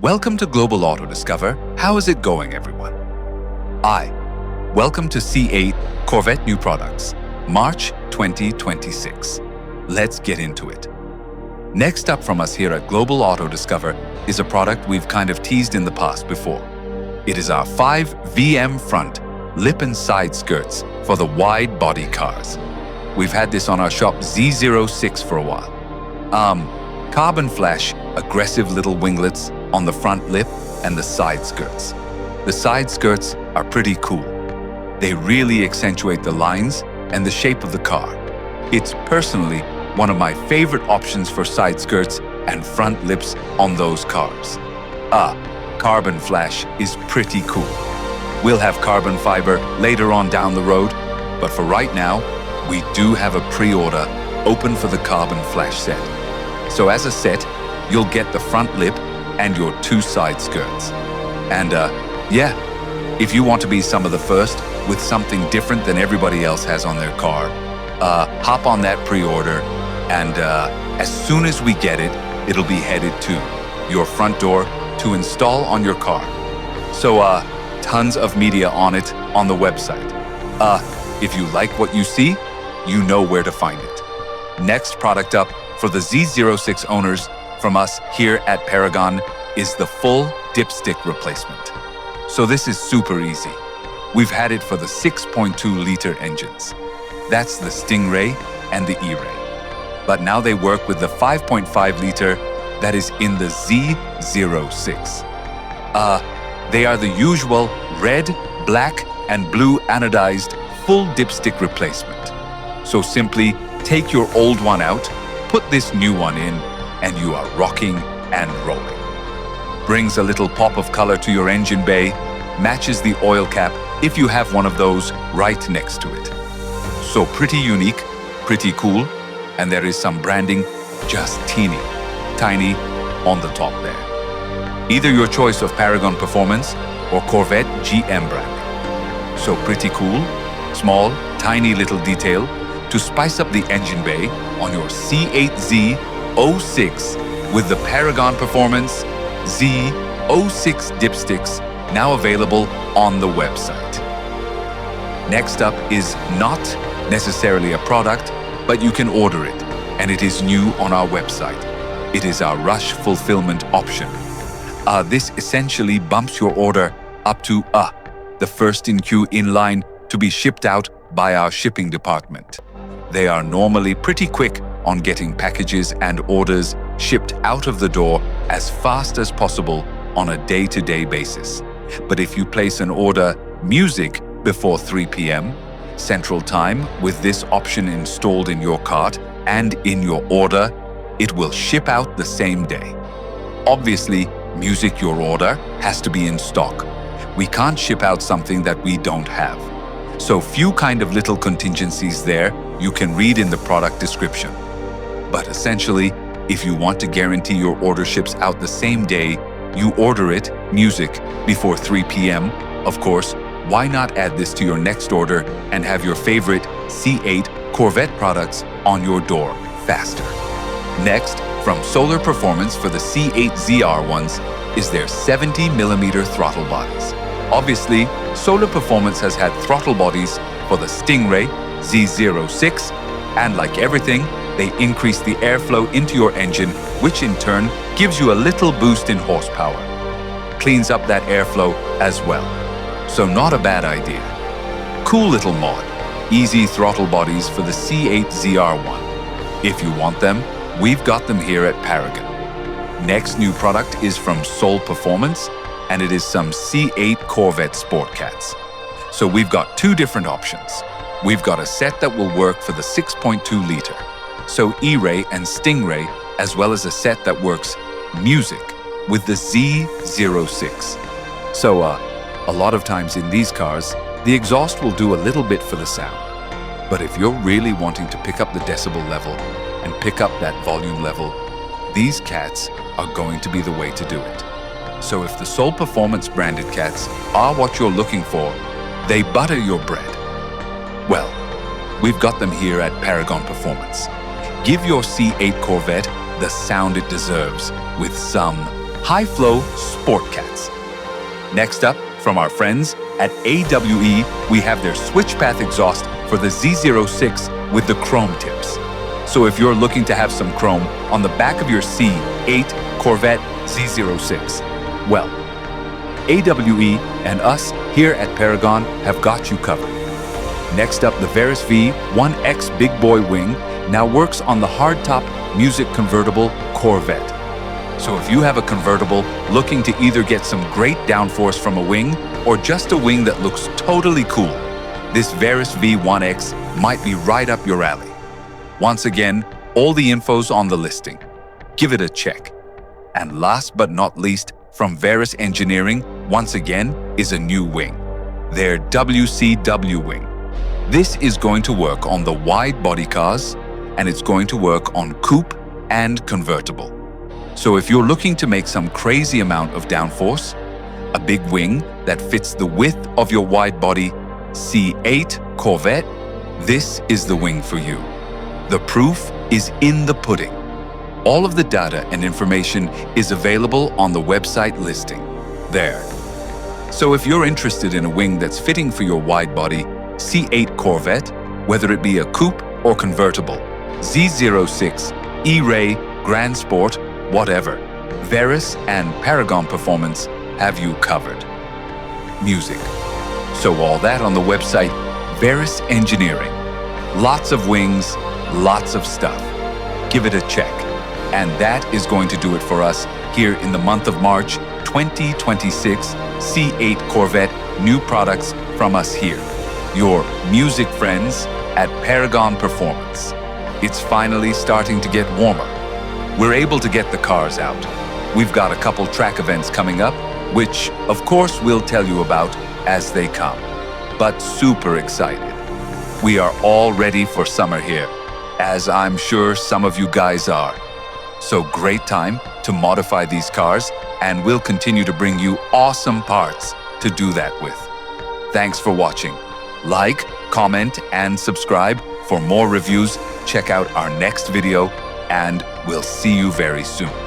Welcome to Global Auto Discover. How is it going, everyone? Welcome to C8 Corvette New Products, March 2026. Let's get into it. Next up from us here at Global Auto Discover is a product we've kind of teased in the past before. It is our 5 VM front, lip and side skirts for the wide-body cars. We've had this on our shop Z06 for a while. Carbon flash, aggressive little winglets on the front lip and the side skirts. The side skirts are pretty cool. They really accentuate the lines and the shape of the car. It's personally one of my favorite options for side skirts and front lips on those cars. Carbon flash is pretty cool. We'll have carbon fiber later on down the road, but for right now, we do have a pre-order open for the carbon flash set. So as a set, you'll get the front lip and your 2 side skirts. And if you want to be some of the first with something different than everybody else has on their car, hop on that pre-order, and as soon as we get it, it'll be headed to your front door to install on your car. So tons of media on it on the website. If you like what you see, you know where to find it. Next product up for the Z06 owners from us here at Paragon is the full dipstick replacement. So this is super easy. We've had it for the 6.2-liter engines. That's the Stingray and the E-Ray. But now they work with the 5.5-liter that is in the Z06. They are the usual red, black, and blue anodized full dipstick replacement. So simply take your old one out, put this new one in, and you are rocking and rolling. Brings a little pop of color to your engine bay, matches the oil cap if you have one of those right next to it. So pretty unique, pretty cool, and there is some branding just teeny, tiny on the top there. Either your choice of Paragon Performance or Corvette GM branding. So pretty cool, small, tiny little detail to spice up the engine bay on your C8 Z06 with the Paragon Performance Z06 dipsticks now available on the website. Next up is not necessarily a product, but you can order it, and it is new on our website. It is our rush fulfillment option. This essentially bumps your order up to the first in queue in line to be shipped out by our shipping department. They are normally pretty quick on getting packages and orders shipped out of the door as fast as possible on a day-to-day basis. But if you place an order music before 3 p.m. Central Time with this option installed in your cart and in your order, it will ship out the same day. Obviously, music your order has to be in stock. We can't ship out something that we don't have. So few kind of little contingencies there you can read in the product description. But essentially, if you want to guarantee your order ships out the same day, you order it, music, before 3 p.m. Of course, why not add this to your next order and have your favorite C8 Corvette products on your door faster? Next, from Solar Performance for the C8 ZR ones is their 70mm throttle bodies. Obviously, Solar Performance has had throttle bodies for the Stingray Z06, and like everything, they increase the airflow into your engine, which in turn gives you a little boost in horsepower. Cleans up that airflow as well. So not a bad idea. Cool little mod. Easy throttle bodies for the C8 ZR1. If you want them, we've got them here at Paragon. Next new product is from Soul Performance, and it is some C8 Corvette Sport Cats. So we've got 2 different options. We've got a set that will work for the 6.2-liter, so E-Ray and Stingray, as well as a set that works music with the Z06. So a lot of times in these cars, the exhaust will do a little bit for the sound. But if you're really wanting to pick up the decibel level and pick up that volume level, these cats are going to be the way to do it. So if the Soul Performance branded cats are what you're looking for, they butter your bread. Well, we've got them here at Paragon Performance. Give your C8 Corvette the sound it deserves with some high-flow sport cats. Next up, from our friends at AWE, we have their SwitchPath Exhaust for the Z06 with the chrome tips. So if you're looking to have some chrome on the back of your C8 Corvette Z06, well, AWE and us here at Paragon have got you covered. Next up, the Verus V1X Big Boy Wing now works on the hardtop music convertible Corvette. So if you have a convertible looking to either get some great downforce from a wing or just a wing that looks totally cool, this Verus V1X might be right up your alley. Once again, all the info's on the listing. Give it a check. And last but not least, from Verus Engineering, once again, is a new wing, their WCW Wing. This is going to work on the wide body cars, and it's going to work on coupe and convertible. So if you're looking to make some crazy amount of downforce, a big wing that fits the width of your wide body C8 Corvette, this is the wing for you. The proof is in the pudding. All of the data and information is available on the website listing there. So if you're interested in a wing that's fitting for your wide body C8 Corvette, whether it be a coupe or convertible, Z06, E-Ray, Grand Sport, whatever, Verus and Paragon Performance have you covered. Music. So all that on the website Verus Engineering. Lots of wings, lots of stuff. Give it a check. And that is going to do it for us here in the month of March 2026 C8 Corvette new products from us here, your music friends at Paragon Performance. It's finally starting to get warmer. We're able to get the cars out. We've got a couple track events coming up, which of course we'll tell you about as they come. But super excited. We are all ready for summer here, as I'm sure some of you guys are. So great time to modify these cars, and we'll continue to bring you awesome parts to do that with. Thanks for watching. Like, comment, and subscribe for more reviews. Check out our next video, and we'll see you very soon.